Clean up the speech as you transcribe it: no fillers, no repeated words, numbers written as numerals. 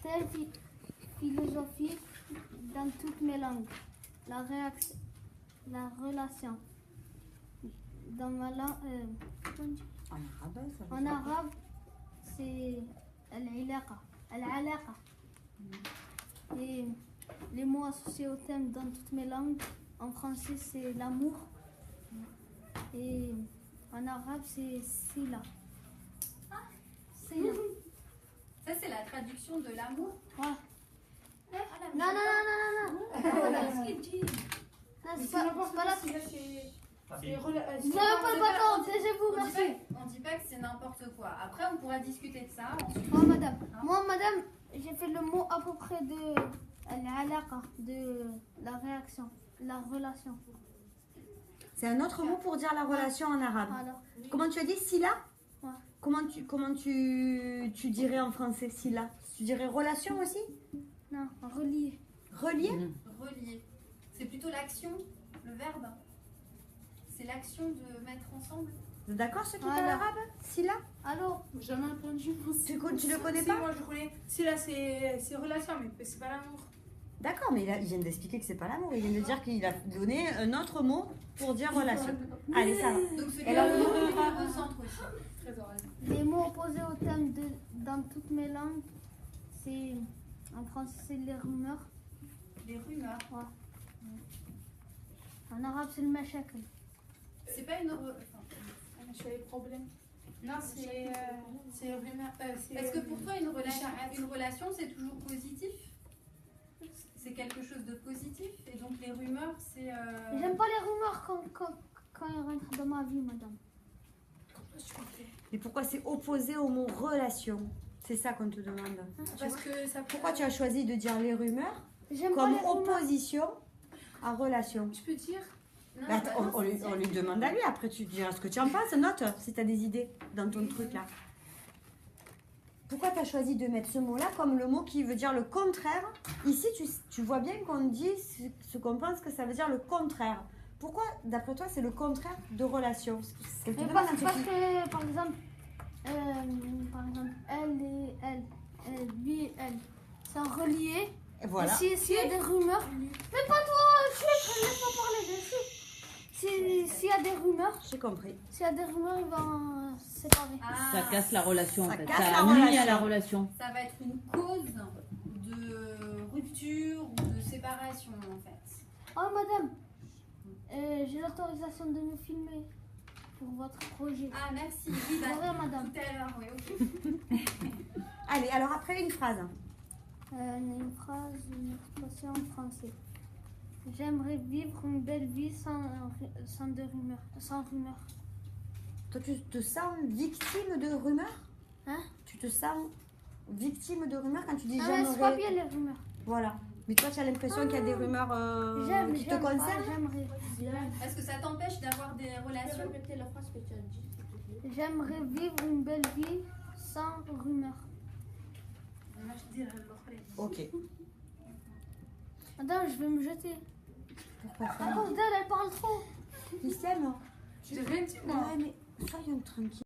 caractère philosophique dans toutes mes langues. La relation. Dans ma langue, en arabe, c'est al-alaqa. Et les mots associés au thème dans toutes mes langues, en français, c'est l'amour. Et en arabe, c'est sila. Sila. Ça, c'est la traduction de l'amour. Ouais. Non. C'est pas la... Vous n'avez pas le bâton, taisez-vous, merci. On dit pas que c'est n'importe quoi. Après, on pourra discuter de ça ensuite. Oh, madame. Moi, madame, j'ai fait le mot à peu près de l'alaqa, de la réaction, la relation. C'est un autre mot pour dire la relation en arabe. Alors, Comment tu as dit sila? Ouais. Comment tu dirais en français sila? Tu dirais relation aussi? non, relié. Relier? Relier. C'est plutôt l'action, le verbe. C'est l'action de mettre ensemble. Vous êtes d'accord ceux qui Voilà. parlent arabe? Sila? Alors, Jamais entendu. Tu le connais Si, pas? moi je connais. Si là c'est relation, mais c'est pas l'amour. D'accord, mais là, il vient d'expliquer que c'est pas l'amour. Il vient de dire qu'il a donné un autre mot pour dire relation. Allez, ça va. Donc celui-là, Et alors, on le recentre aussi. Très oreille. les mots opposés au thème dans toutes mes langues, c'est en français, c'est les rumeurs. Les rumeurs. En arabe, c'est le mashakil. C'est pas une... Je fais les problèmes. Non, c'est rumeur. Est-ce que pour toi, une relation, c'est toujours positif? C'est quelque chose de positif? Et donc les rumeurs, c'est... J'aime pas les rumeurs quand ils rentrent dans ma vie, madame. Et pourquoi c'est opposé au mot relation? C'est ça qu'on te demande. Parce que ça. Pourquoi tu as choisi de dire les rumeurs J'aime pas comme les rumeurs. opposition à relation? Je peux dire. Non, Bah, bah on, non, on lui, on lui demande à lui, après tu diras ce que tu en penses, note si tu as des idées dans ton truc là. Pourquoi tu as choisi de mettre ce mot-là comme le mot qui veut dire le contraire? Ici, tu vois bien qu'on dit ce qu'on pense que ça veut dire le contraire. Pourquoi, d'après toi, c'est le contraire de relation? Mais parce que, par exemple, elle et elle, lui et elle, sont reliés. Et voilà. Et s'il y a des rumeurs, mais pas toi, laisse pas parler dessus. S'il y a des rumeurs, J'ai compris. s'il y a des rumeurs, ils vont se séparer. Ah, Ça casse la relation en Ça fait. casse Ça la nuit relation. à la relation. ça va être une cause de rupture ou de séparation, en fait. Oh madame, j'ai l'autorisation de me filmer pour votre projet. Ah, merci. Oui, bah, Bonjour madame. tout à l'heure, oui, ok. Allez, alors après une phrase. Une phrase, une expression en français. J'aimerais vivre une belle vie sans rumeurs. Toi, tu te sens victime de rumeurs? Hein? Tu te sens victime de rumeurs quand tu dis Ah, mais c'est pas j'aimerais... bien les rumeurs. Voilà. Mais toi, tu as l'impression qu'il y a des rumeurs qui te J'aime pas, concernent? j'aimerais. Est-ce que ça t'empêche d'avoir des relations? Répéter la phrase que tu as dit. J'aimerais vivre une belle vie sans rumeurs. Moi je dirais l'autre. Ok. Madame, je vais me jeter. Pourquoi À ça? cause d'elle, elle parle trop. Christiane? J'ai rien dit moi. Ouais, mais soyons tranquilles.